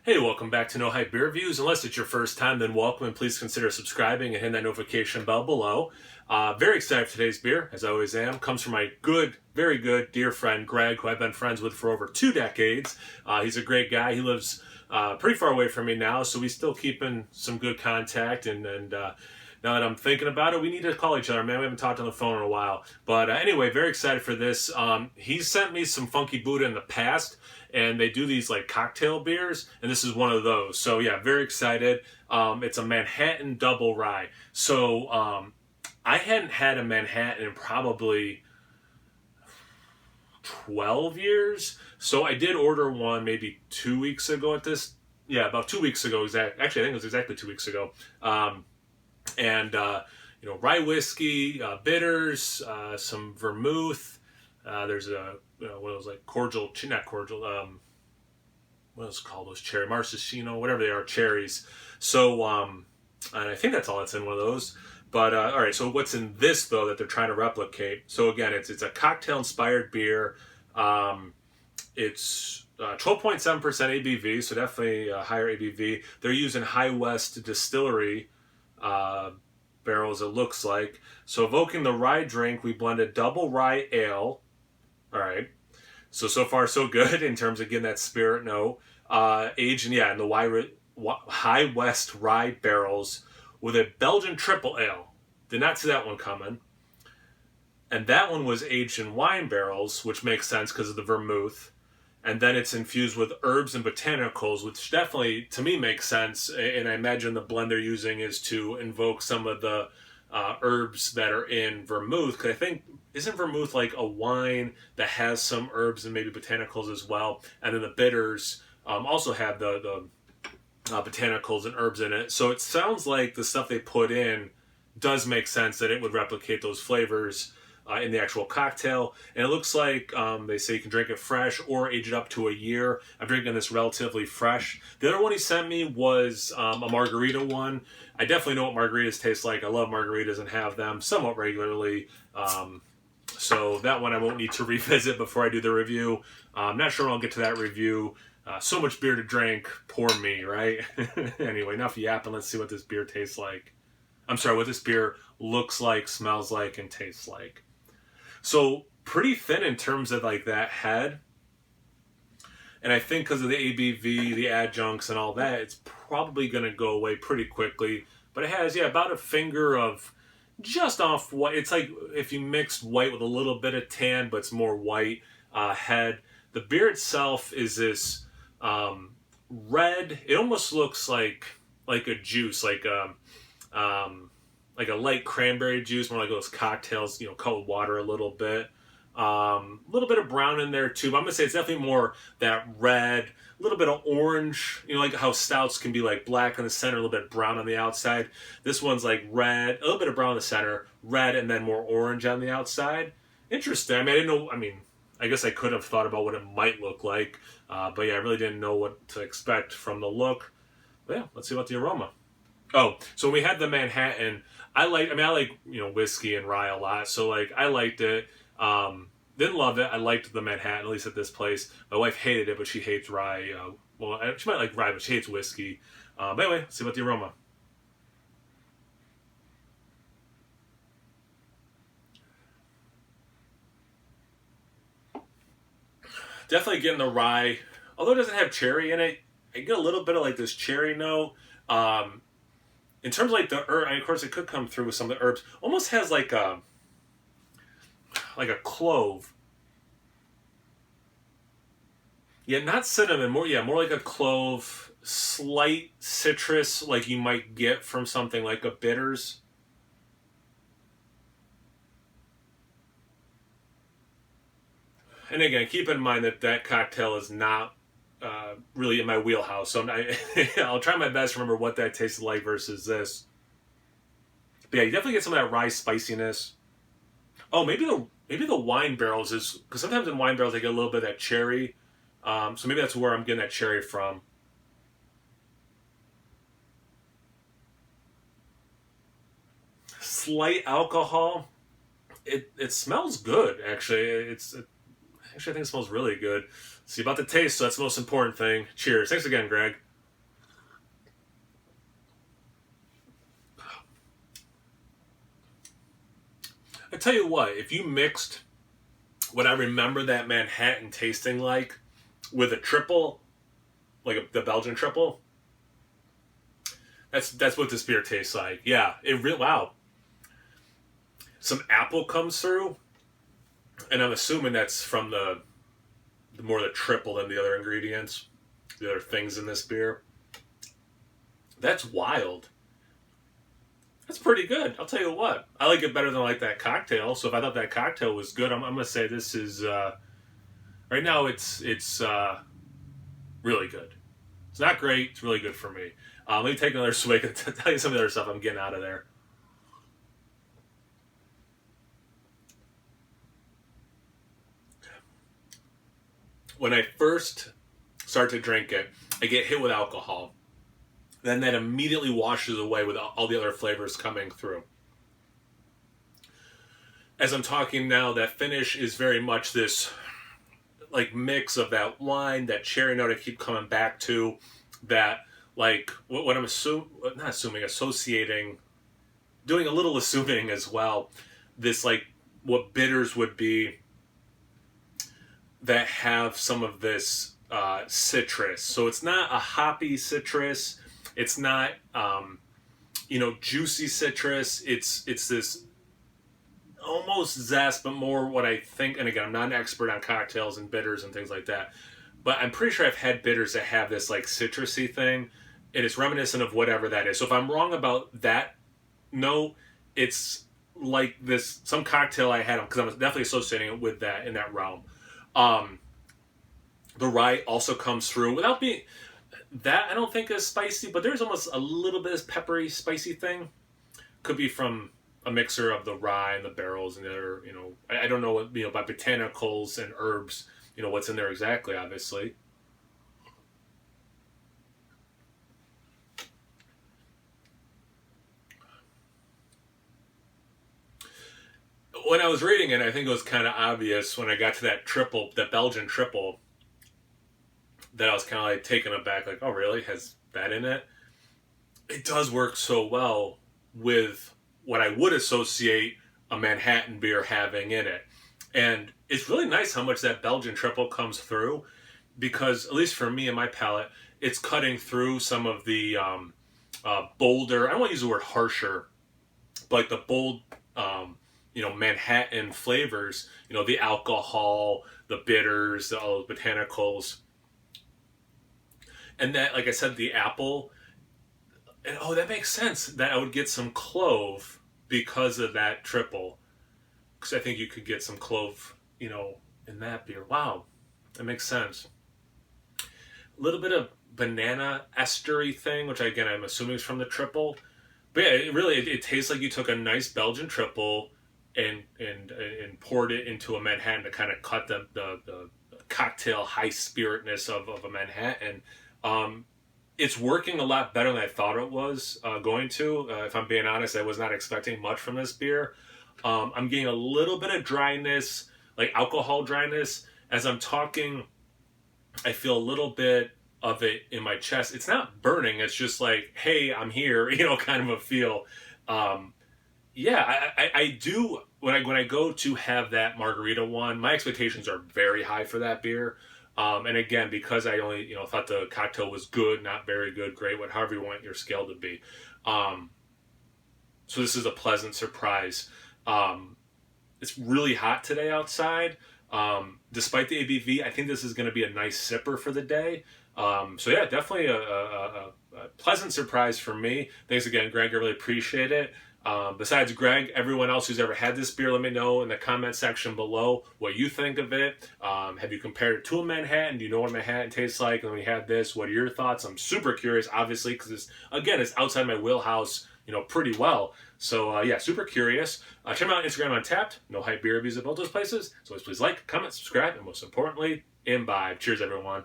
Hey, welcome back to No Hype Beer Reviews. Unless it's your first time, then welcome and please consider subscribing and hit that notification bell below. Very excited for today's beer, as I always am. Comes from my good, very good dear friend Greg, who I've been friends with for over 2 decades. He's a great guy. He lives pretty far away from me now, so we still keep in some good contact. And now that I'm thinking about it, we need to call each other, man. We haven't talked on the phone in a while. But anyway, very excited for this. He sent me some Funky Buddha in the past, and they do these like cocktail beers, and this is one of those. So yeah, very excited. It's a Manhattan Double Rye. So I hadn't had a Manhattan in probably 12 years. So I did order one maybe 2 weeks ago at this. Yeah, about 2 weeks ago. Actually, I think it was exactly 2 weeks ago. And rye whiskey, bitters, some vermouth. There's a what was like cordial, not cordial. What is it called? Those cherry maraschino, whatever they are, cherries. So and I think that's all that's in one of those. But all right, so what's in this though that they're trying to replicate? So again, it's a cocktail inspired beer. It's 12.7% ABV, so definitely a higher ABV. They're using High West Distillery barrels, it looks like. So evoking the rye drink, we blended double rye ale. All right. So far so good in terms of getting that spirit note. Aged in the High West rye barrels with a Belgian triple ale. Did not see that one coming. And that one was aged in wine barrels, which makes sense because of the vermouth. And then it's infused with herbs and botanicals, which definitely, to me, makes sense. And I imagine the blend they're using is to invoke some of the herbs that are in vermouth. Because I think, isn't vermouth like a wine that has some herbs and maybe botanicals as well? And then the bitters also have the botanicals and herbs in it. So it sounds like the stuff they put in does make sense that it would replicate those flavors in the actual cocktail. And it looks like they say you can drink it fresh or age it up to a year. I'm drinking this relatively fresh. The other one he sent me was a margarita one. I definitely know what margaritas taste like. I love margaritas and have them somewhat regularly. So that one I won't need to revisit before I do the review. I'm not sure when I'll get to that review. So much beer to drink, poor me, right? Anyway, enough yapping. Let's see what this beer tastes like. I'm sorry, what this beer looks like, smells like, and tastes like. So pretty thin in terms of like that head. And I think because of the ABV, the adjuncts and all that, it's probably going to go away pretty quickly. But it has, about a finger of just off white. It's like if you mixed white with a little bit of tan, but it's more white head. The beer itself is this red. It almost looks like a juice, like a light cranberry juice, more like those cocktails, cold water a little bit. A little bit of brown in there too, but I'm going to say it's definitely more that red, a little bit of orange, like how stouts can be like black on the center, a little bit brown on the outside. This one's like red, a little bit of brown in the center, red, and then more orange on the outside. Interesting. I didn't know, I guess I could have thought about what it might look like, but yeah, I really didn't know what to expect from the look. But yeah, let's see about the aroma. Oh, so when we had the Manhattan, I like whiskey and rye a lot, so I liked it. Didn't love it. I liked the Manhattan, at least at this place. My wife hated it, but she hates rye. She might like rye, but she hates whiskey. But anyway, let's see about the aroma. Definitely getting the rye, although it doesn't have cherry in it. I get a little bit of this cherry note. In terms of the herb, of course it could come through with some of the herbs. Almost has like a clove. Yeah, not cinnamon, more like a clove, slight citrus like you might get from something like a bitters. And again, keep in mind that cocktail is not really in my wheelhouse, so I'll try my best to remember what that tasted like versus this. But yeah, you definitely get some of that rye spiciness. Oh, maybe the wine barrels is because sometimes in wine barrels they get a little bit of that cherry. So maybe that's where I'm getting that cherry from. Slight alcohol. It smells good actually. Actually I think it smells really good. See about the taste, so that's the most important thing. Cheers. Thanks again, Greg. I tell you what, if you mixed what I remember that Manhattan tasting like with a triple, like the Belgian triple, that's what this beer tastes like. Yeah, wow. Some apple comes through, and I'm assuming that's from the more the triple than the other ingredients, the other things in this beer. That's wild. That's pretty good. I'll tell you what. I like it better than like that cocktail. So if I thought that cocktail was good, I'm gonna say this is right now. It's really good. It's not great. It's really good for me. Let me take another swig and tell you some of the other stuff I'm getting out of there. When I first start to drink it, I get hit with alcohol. Then that immediately washes away with all the other flavors coming through. As I'm talking now, that finish is very much this like mix of that wine, that cherry note I keep coming back to, that like what I'm associating, doing a little assuming as well, this like what bitters would be that have some of this citrus. So it's not a hoppy citrus. It's not, juicy citrus. It's this almost zest, but more what I think. And again, I'm not an expert on cocktails and bitters and things like that, but I'm pretty sure I've had bitters that have this like citrusy thing, and it's reminiscent of whatever that is. So if I'm wrong about that, no, it's like this some cocktail I had, because I'm definitely associating it with that in that realm. The rye also comes through without being that I don't think is spicy, but there's almost a little bit of peppery, spicy thing. Could be from a mixer of the rye and the barrels and the other, I don't know what, about botanicals and herbs, what's in there exactly, obviously. When I was reading it, I think it was kind of obvious when I got to that triple, that Belgian triple, that I was kind of like taken aback, like, oh, really? Has that in it? It does work so well with what I would associate a Manhattan beer having in it. And it's really nice how much that Belgian triple comes through, because, at least for me and my palate, it's cutting through some of the bolder, I don't want to use the word harsher, but like the bold, Manhattan flavors, the alcohol, the bitters, all those botanicals. And that, like I said, the apple, and that makes sense that I would get some clove because of that triple. Because I think you could get some clove, in that beer. Wow, that makes sense. A little bit of banana estery thing, which again I'm assuming is from the triple. But yeah, it tastes like you took a nice Belgian triple and poured it into a Manhattan to kind of cut the cocktail high spiritness of a Manhattan. It's working a lot better than I thought it was going to. If I'm being honest, I was not expecting much from this beer. I'm getting a little bit of dryness, like alcohol dryness. As I'm talking, I feel a little bit of it in my chest. It's not burning. It's just like, hey, I'm here, kind of a feel. I do. When I go to have that margarita one, my expectations are very high for that beer. And again, because I only, thought the cocktail was good, not very good, great, however you want your scale to be. So this is a pleasant surprise. It's really hot today outside. Despite the ABV, I think this is going to be a nice sipper for the day. So yeah, definitely a pleasant surprise for me. Thanks again, Greg. I really appreciate it. Besides Greg, everyone else who's ever had this beer, let me know in the comment section below what you think of it. Have you compared it to a Manhattan? Do you know what a Manhattan tastes like? And when you had this, what are your thoughts? I'm super curious, obviously, because it's outside my wheelhouse, pretty well. So yeah, super curious. Check me out on Instagram on Tapped. No hype beer reviews at both those places. So please like, comment, subscribe, and most importantly, imbibe. Cheers, everyone.